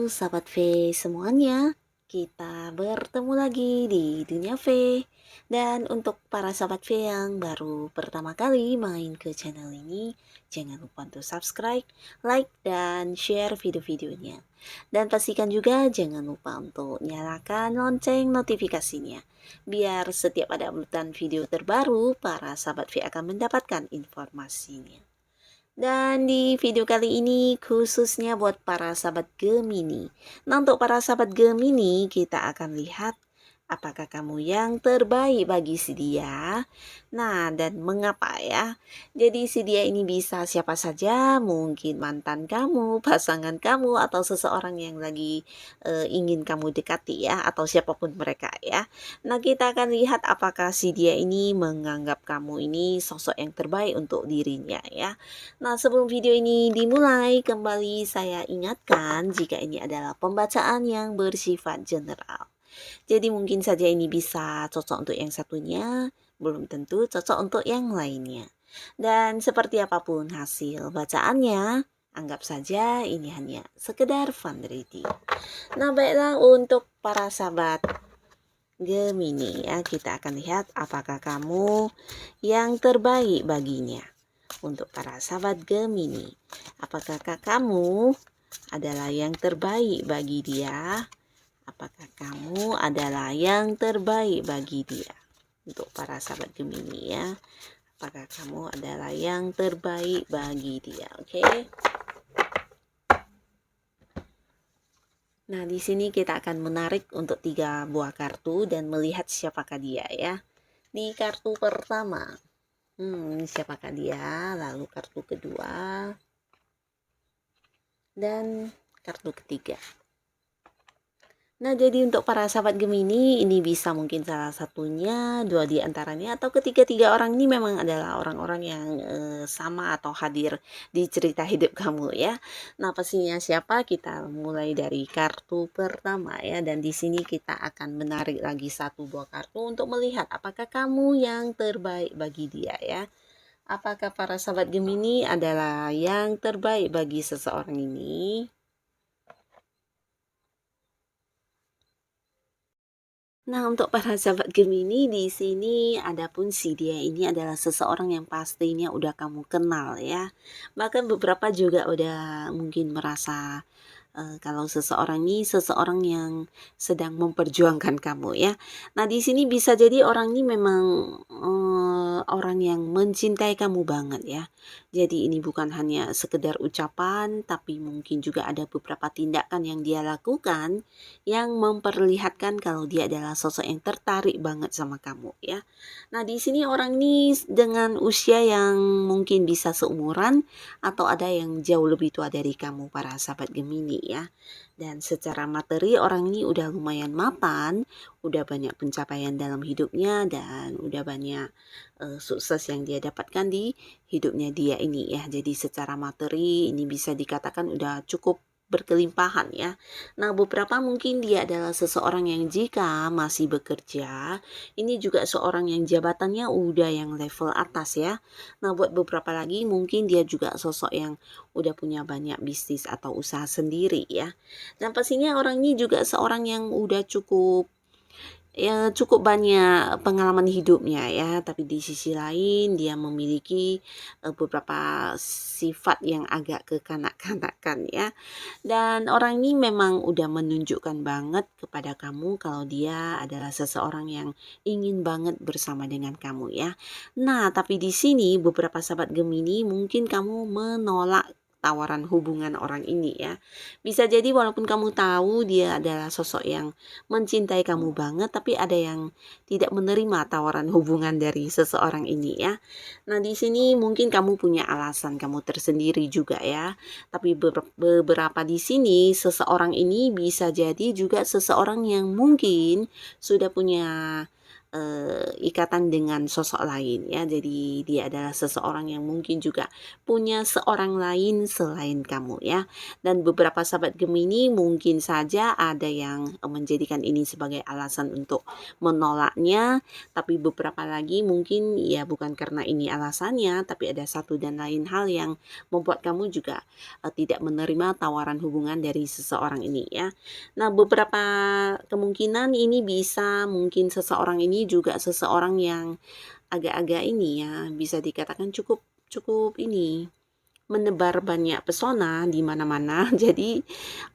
Sahabat V semuanya, kita bertemu lagi di Dunia V. Dan untuk para sahabat V yang baru pertama kali main ke channel ini, jangan lupa untuk subscribe, like, dan share video-videonya. Dan pastikan juga jangan lupa untuk nyalakan lonceng notifikasinya, biar setiap ada uploadan video terbaru, para sahabat V akan mendapatkan informasinya. Dan di video kali ini khususnya buat para sahabat Gemini. Nah, untuk para sahabat Gemini, kita akan lihat apakah kamu yang terbaik bagi si dia. Nah, dan mengapa ya? Jadi si dia ini bisa siapa saja, mungkin mantan kamu, pasangan kamu, atau seseorang yang lagi ingin kamu dekati ya, atau siapapun mereka ya. Nah, kita akan lihat apakah si dia ini menganggap kamu ini sosok yang terbaik untuk dirinya ya. Nah, sebelum video ini dimulai, kembali saya ingatkan jika ini adalah pembacaan yang bersifat general. Jadi mungkin saja ini bisa cocok untuk yang satunya, belum tentu cocok untuk yang lainnya. Dan seperti apapun hasil bacaannya, anggap saja ini hanya sekedar fun reading. Nah, baiklah untuk para sahabat Gemini ya, kita akan lihat apakah kamu yang terbaik baginya. Untuk para sahabat Gemini, apakah kamu adalah yang terbaik bagi dia? Apakah kamu adalah yang terbaik bagi dia? Untuk para sahabat Gemini ya, apakah kamu adalah yang terbaik bagi dia? Oke. Nah, di sini kita akan menarik untuk 3 buah kartu dan melihat siapakah dia ya. Di kartu pertama, siapakah dia? Lalu kartu kedua dan kartu ketiga. Nah, jadi untuk para sahabat Gemini, ini bisa mungkin salah satunya, 2 di antaranya, atau ketiga-tiga orang ini memang adalah orang-orang yang sama atau hadir di cerita hidup kamu ya. Nah, pastinya siapa? Kita mulai dari kartu pertama ya, dan di sini kita akan menarik lagi 1 buah kartu untuk melihat apakah kamu yang terbaik bagi dia ya. Apakah para sahabat Gemini adalah yang terbaik bagi seseorang ini? Nah, untuk para sahabat Gemini di sini adapun si dia ini adalah seseorang yang pastinya udah kamu kenal ya. Bahkan beberapa juga udah mungkin merasa kalau seseorang ini seseorang yang sedang memperjuangkan kamu ya. Nah, di sini bisa jadi orang ini memang orang yang mencintai kamu banget ya. Jadi ini bukan hanya sekedar ucapan, tapi mungkin juga ada beberapa tindakan yang dia lakukan yang memperlihatkan kalau dia adalah sosok yang tertarik banget sama kamu ya. Nah, di sini orang ini dengan usia yang mungkin bisa seumuran atau ada yang jauh lebih tua dari kamu para sahabat Gemini ya. Dan secara materi orang ini udah lumayan mapan, udah banyak pencapaian dalam hidupnya dan udah banyak sukses yang dia dapatkan di hidupnya dia ini ya. Jadi secara materi ini bisa dikatakan udah cukup berkelimpahan ya. Nah, beberapa mungkin dia adalah seseorang yang jika masih bekerja, ini juga seorang yang jabatannya udah yang level atas ya. Nah, buat beberapa lagi mungkin dia juga sosok yang udah punya banyak bisnis atau usaha sendiri ya. Dan pastinya orang ini juga seorang yang udah cukup banyak pengalaman hidupnya ya, tapi di sisi lain dia memiliki beberapa sifat yang agak kekanak-kanakan ya. Dan orang ini memang udah menunjukkan banget kepada kamu kalau dia adalah seseorang yang ingin banget bersama dengan kamu ya. Nah, tapi di sini beberapa sahabat Gemini mungkin kamu menolak tawaran hubungan orang ini ya. Bisa jadi walaupun kamu tahu dia adalah sosok yang mencintai kamu banget, tapi ada yang tidak menerima tawaran hubungan dari seseorang ini ya. Nah, di sini mungkin kamu punya alasan kamu tersendiri juga ya. Tapi beberapa di sini seseorang ini bisa jadi juga seseorang yang mungkin sudah punya ikatan dengan sosok lain ya. Jadi dia adalah seseorang yang mungkin juga punya seorang lain selain kamu ya. Dan beberapa sahabat Gemini mungkin saja ada yang menjadikan ini sebagai alasan untuk menolaknya, tapi beberapa lagi mungkin ya bukan karena ini alasannya, tapi ada satu dan lain hal yang membuat kamu juga tidak menerima tawaran hubungan dari seseorang ini ya. Nah, beberapa kemungkinan ini bisa mungkin seseorang ini juga seseorang yang agak-agak ini ya, bisa dikatakan cukup cukup ini menebar banyak pesona di mana-mana. Jadi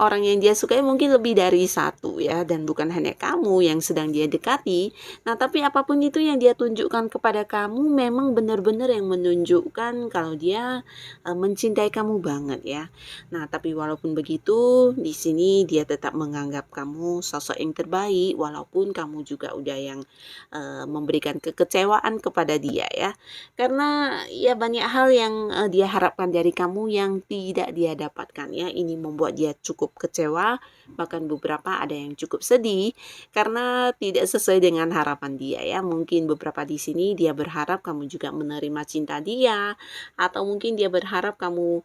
orang yang dia sukai mungkin lebih dari satu ya, dan bukan hanya kamu yang sedang dia dekati. Nah, tapi apapun itu yang dia tunjukkan kepada kamu memang benar-benar yang menunjukkan kalau dia mencintai kamu banget ya. Nah, tapi walaupun begitu, di sini dia tetap menganggap kamu sosok yang terbaik walaupun kamu juga udah yang memberikan kekecewaan kepada dia ya. Karena ya banyak hal yang dia harapkan dari kamu yang tidak dia dapatkan ya. Ini membuat dia cukup kecewa, bahkan beberapa ada yang cukup sedih karena tidak sesuai dengan harapan dia ya. Mungkin beberapa di sini dia berharap kamu juga menerima cinta dia, atau mungkin dia berharap kamu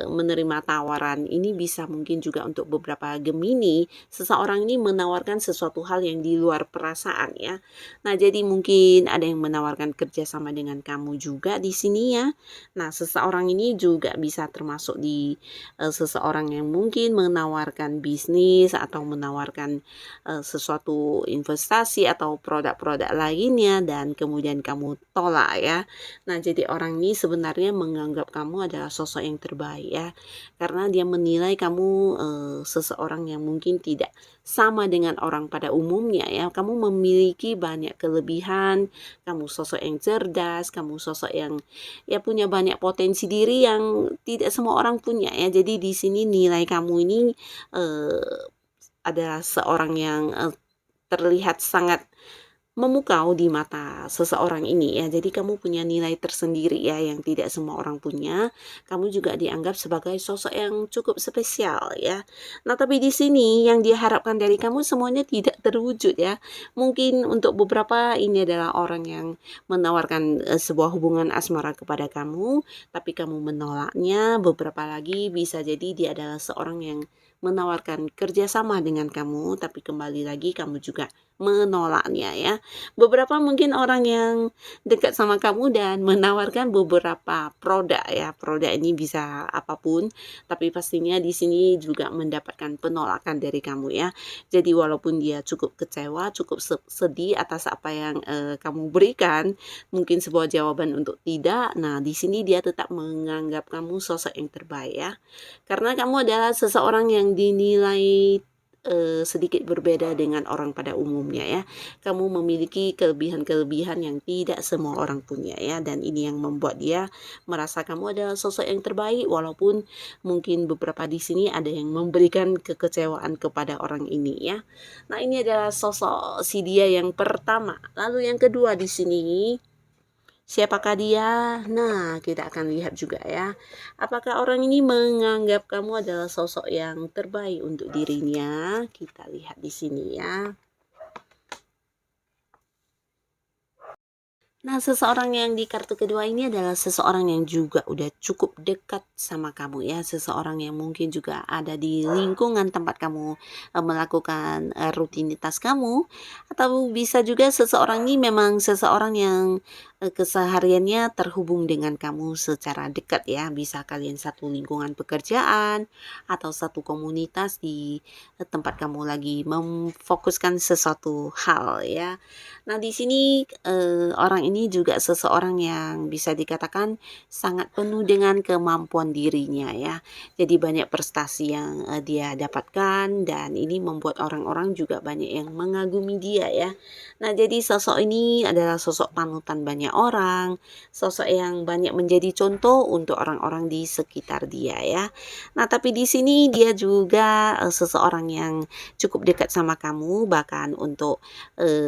menerima tawaran. Ini bisa mungkin juga untuk beberapa Gemini, seseorang ini menawarkan sesuatu hal yang di luar perasaan ya. Nah, jadi mungkin ada yang menawarkan kerjasama dengan kamu juga di sini ya. Nah, seseorang ini juga bisa termasuk di seseorang yang mungkin menawarkan bisnis atau menawarkan sesuatu investasi atau produk-produk lainnya dan kemudian kamu tolak ya. Nah, jadi orang ini sebenarnya menganggap kamu adalah sosok yang terbaik ya. Karena dia menilai kamu seseorang yang mungkin tidak sama dengan orang pada umumnya ya. Kamu memiliki banyak kelebihan, kamu sosok yang cerdas, kamu sosok yang ya punya banyak potensi diri yang tidak semua orang punya ya. Jadi di sini nilai kamu ini adalah seorang yang terlihat sangat memukau di mata seseorang ini ya. Jadi kamu punya nilai tersendiri ya yang tidak semua orang punya. Kamu juga dianggap sebagai sosok yang cukup spesial ya. Nah, tapi di sini yang dia harapkan dari kamu semuanya tidak terwujud ya. Mungkin untuk beberapa ini adalah orang yang menawarkan sebuah hubungan asmara kepada kamu, tapi kamu menolaknya. Beberapa lagi bisa jadi dia adalah seorang yang menawarkan kerjasama dengan kamu, tapi kembali lagi kamu juga menolaknya ya. Beberapa mungkin orang yang dekat sama kamu dan menawarkan beberapa produk ya. Produk ini bisa apapun, tapi pastinya di sini juga mendapatkan penolakan dari kamu ya. Jadi walaupun dia cukup kecewa, cukup sedih atas apa yang kamu berikan, mungkin sebuah jawaban untuk tidak. Nah, di sini dia tetap menganggap kamu sosok yang terbaik ya. Karena kamu adalah seseorang yang dinilai sedikit berbeda dengan orang pada umumnya ya. Kamu memiliki kelebihan-kelebihan yang tidak semua orang punya ya, dan ini yang membuat dia merasa kamu adalah sosok yang terbaik walaupun mungkin beberapa di sini ada yang memberikan kekecewaan kepada orang ini ya. Nah, ini adalah sosok si dia yang pertama. Lalu yang kedua di sini, siapakah dia? Nah, kita akan lihat juga ya. Apakah orang ini menganggap kamu adalah sosok yang terbaik untuk dirinya? Kita lihat di sini ya. Nah, seseorang yang di kartu kedua ini adalah seseorang yang juga udah cukup dekat sama kamu ya. Seseorang yang mungkin juga ada di lingkungan tempat kamu melakukan rutinitas kamu. Atau bisa juga seseorang ini memang seseorang yang kesehariannya terhubung dengan kamu secara dekat ya. Bisa kalian satu lingkungan pekerjaan atau satu komunitas di tempat kamu lagi memfokuskan sesuatu hal ya. Nah, di sini orang ini juga seseorang yang bisa dikatakan sangat penuh dengan kemampuan dirinya ya. Jadi banyak prestasi yang dia dapatkan, dan ini membuat orang-orang juga banyak yang mengagumi dia ya. Nah, jadi sosok ini adalah sosok panutan banyak banyak orang, sosok yang banyak menjadi contoh untuk orang-orang di sekitar dia ya. Nah, tapi di sini dia juga seseorang yang cukup dekat sama kamu, bahkan untuk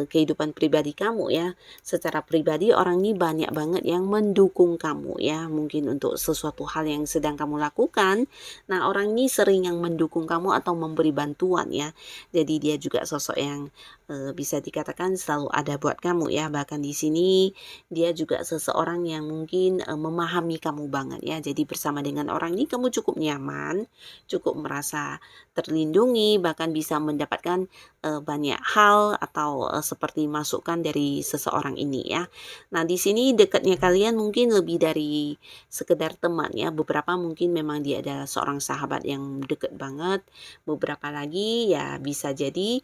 kehidupan pribadi kamu ya. Secara pribadi orang ini banyak banget yang mendukung kamu ya, mungkin untuk sesuatu hal yang sedang kamu lakukan. Nah, orang ini sering yang mendukung kamu atau memberi bantuan ya. Jadi dia juga sosok yang bisa dikatakan selalu ada buat kamu ya. Bahkan di sini dia juga seseorang yang mungkin memahami kamu banget ya. Jadi bersama dengan orang ini kamu cukup nyaman, cukup merasa terlindungi, bahkan bisa mendapatkan banyak hal atau seperti masukan dari seseorang ini ya. Nah, di sini dekatnya kalian mungkin lebih dari sekedar teman ya. Beberapa mungkin memang dia adalah seorang sahabat yang dekat banget. Beberapa lagi ya bisa jadi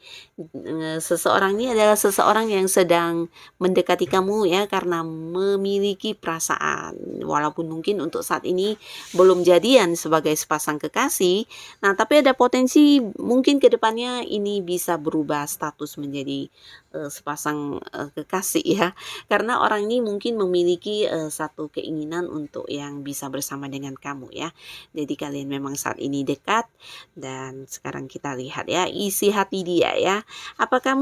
seseorang ini adalah seseorang yang sedang mendekati kamu ya karena memiliki perasaan. Walaupun mungkin untuk saat ini belum jadian sebagai sepasang kekasih. Nah, tapi ada potensi mungkin ke depannya ini bisa berubah status menjadi sepasang kekasih ya. Karena orang ini mungkin memiliki satu keinginan untuk yang bisa bersama dengan kamu ya. Jadi kalian memang saat ini dekat dan sekarang kita lihat ya isi hati dia ya. Apakah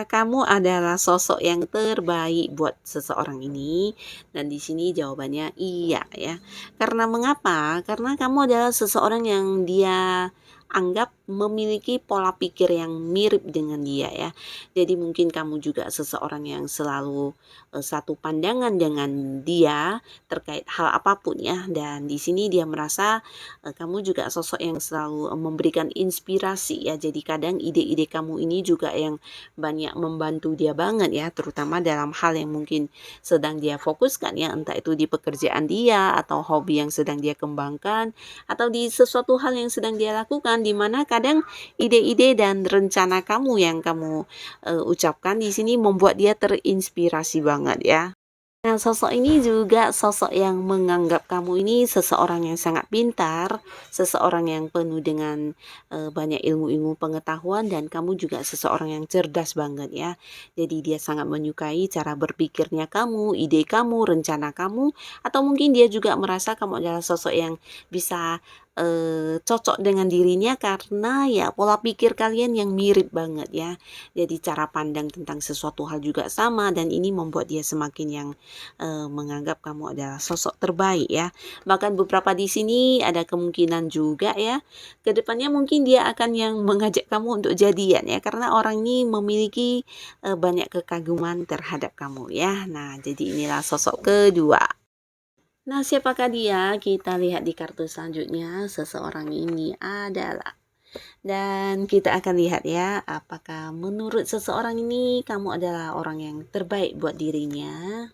kamu adalah sosok yang terbaik buat seseorang ini? Dan di sini jawabannya iya ya. Karena mengapa? Karena kamu adalah seseorang yang dia anggap memiliki pola pikir yang mirip dengan dia ya. Jadi mungkin kamu juga seseorang yang selalu satu pandangan dengan dia terkait hal apapun ya. Dan di sini dia merasa kamu juga sosok yang selalu memberikan inspirasi ya. Jadi kadang ide-ide kamu ini juga yang banyak membantu dia banget ya, terutama dalam hal yang mungkin sedang dia fokuskan ya, entah itu di pekerjaan dia atau hobi yang sedang dia kembangkan atau di sesuatu hal yang sedang dia lakukan, di mana kadang ide-ide dan rencana kamu yang kamu ucapkan di sini membuat dia terinspirasi banget ya. Nah, sosok ini juga sosok yang menganggap kamu ini seseorang yang sangat pintar, seseorang yang penuh dengan banyak ilmu-ilmu pengetahuan dan kamu juga seseorang yang cerdas banget ya. Jadi dia sangat menyukai cara berpikirnya kamu, ide kamu, rencana kamu, atau mungkin dia juga merasa kamu adalah sosok yang bisa cocok dengan dirinya karena ya pola pikir kalian yang mirip banget ya. Jadi cara pandang tentang sesuatu hal juga sama dan ini membuat dia semakin yang menganggap kamu adalah sosok terbaik ya. Bahkan beberapa di sini ada kemungkinan juga ya, kedepannya mungkin dia akan yang mengajak kamu untuk jadian ya, karena orang ini memiliki banyak kekaguman terhadap kamu ya. Nah, jadi inilah sosok kedua. Nah, siapakah dia? Kita lihat di kartu selanjutnya. Seseorang ini adalah, dan kita akan lihat ya, apakah menurut seseorang ini kamu adalah orang yang terbaik buat dirinya.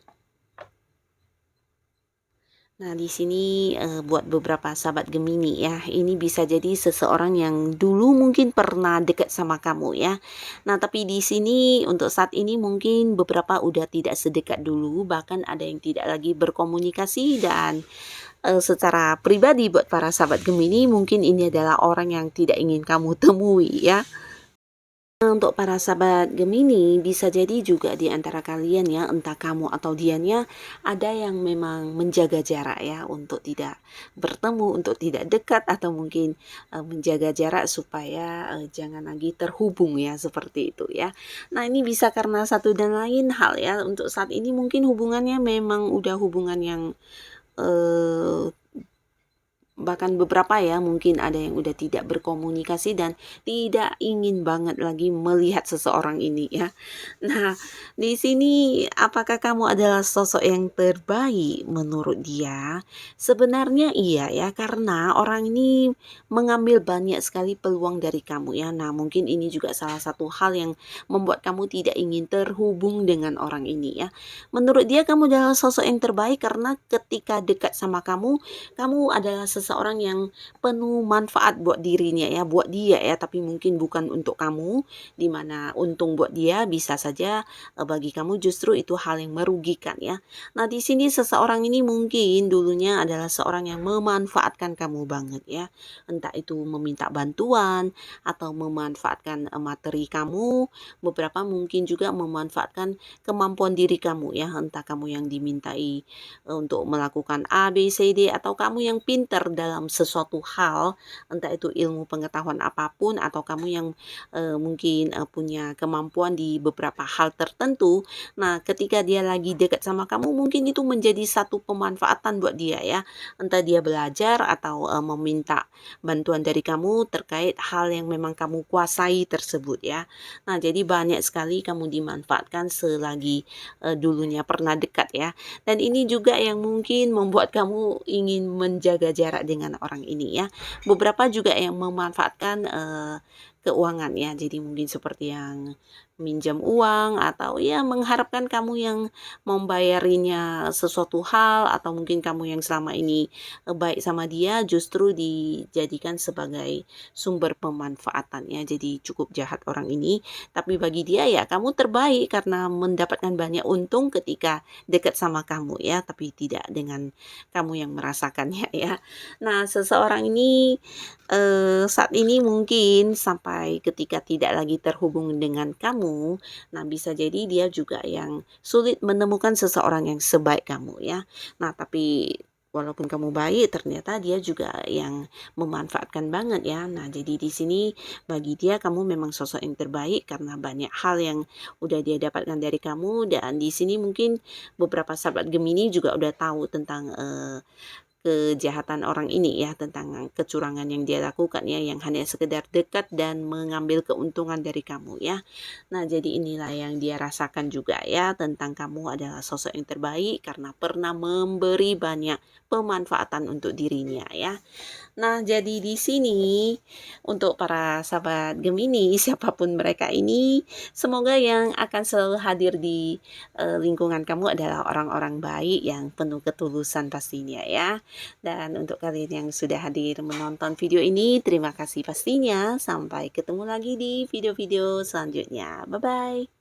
Nah, di sini buat beberapa sahabat Gemini ya, ini bisa jadi seseorang yang dulu mungkin pernah dekat sama kamu ya. Nah, tapi di sini untuk saat ini mungkin beberapa udah tidak sedekat dulu, bahkan ada yang tidak lagi berkomunikasi dan secara pribadi buat para sahabat Gemini mungkin ini adalah orang yang tidak ingin kamu temui ya. Untuk para sahabat Gemini, bisa jadi juga di antara kalian ya, entah kamu atau dianya, ada yang memang menjaga jarak ya, untuk tidak bertemu, untuk tidak dekat, atau mungkin menjaga jarak supaya jangan lagi terhubung ya, seperti itu ya. Nah, ini bisa karena satu dan lain hal ya, untuk saat ini mungkin hubungannya memang udah hubungan yang bahkan beberapa ya mungkin ada yang udah tidak berkomunikasi dan tidak ingin banget lagi melihat seseorang ini ya. Nah, di sini apakah kamu adalah sosok yang terbaik menurut dia? Sebenarnya iya ya, karena orang ini mengambil banyak sekali peluang dari kamu ya. Nah, mungkin ini juga salah satu hal yang membuat kamu tidak ingin terhubung dengan orang ini ya. Menurut dia kamu adalah sosok yang terbaik karena ketika dekat sama kamu adalah seseorang seseorang yang penuh manfaat buat dirinya ya, buat dia ya, tapi mungkin bukan untuk kamu, di mana untung buat dia bisa saja bagi kamu justru itu hal yang merugikan ya. Nah, di sini seseorang ini mungkin dulunya adalah seorang yang memanfaatkan kamu banget ya. Entah itu meminta bantuan atau memanfaatkan materi kamu, beberapa mungkin juga memanfaatkan kemampuan diri kamu ya, entah kamu yang dimintai untuk melakukan A, B, C, D, atau kamu yang pinter dalam sesuatu hal, entah itu ilmu pengetahuan apapun, atau kamu yang mungkin punya kemampuan di beberapa hal tertentu. Nah, ketika dia lagi dekat sama kamu, mungkin itu menjadi satu pemanfaatan buat dia ya. Entah dia belajar atau meminta bantuan dari kamu terkait hal yang memang kamu kuasai tersebut ya. Nah, jadi banyak sekali kamu dimanfaatkan selagi dulunya pernah dekat ya. Dan ini juga yang mungkin membuat kamu ingin menjaga jarak dengan orang ini ya. Beberapa juga yang memanfaatkan keuangan ya. Jadi mungkin seperti yang minjam uang atau ya mengharapkan kamu yang membayarinya sesuatu hal, atau mungkin kamu yang selama ini baik sama dia justru dijadikan sebagai sumber pemanfaatan ya. Jadi cukup jahat orang ini, tapi bagi dia ya kamu terbaik karena mendapatkan banyak untung ketika dekat sama kamu ya, tapi tidak dengan kamu yang merasakannya ya. Nah, seseorang ini saat ini mungkin sampai ketika tidak lagi terhubung dengan kamu, nah bisa jadi dia juga yang sulit menemukan seseorang yang sebaik kamu ya. Nah, tapi walaupun kamu baik, ternyata dia juga yang memanfaatkan banget ya. Nah, jadi di sini bagi dia kamu memang sosok yang terbaik karena banyak hal yang udah dia dapatkan dari kamu, dan di sini mungkin beberapa sahabat Gemini juga udah tahu tentang kejahatan orang ini ya, tentang kecurangan yang dia lakukan ya, yang hanya sekedar dekat dan mengambil keuntungan dari kamu ya. Nah, jadi inilah yang dia rasakan juga ya, tentang kamu adalah sosok yang terbaik karena pernah memberi banyak pemanfaatan untuk dirinya ya. Nah, jadi di sini untuk para sahabat Gemini, siapapun mereka ini, semoga yang akan selalu hadir di lingkungan kamu adalah orang-orang baik yang penuh ketulusan pastinya ya. Dan untuk kalian yang sudah hadir menonton video ini, terima kasih pastinya. Sampai ketemu lagi di video-video selanjutnya. Bye-bye.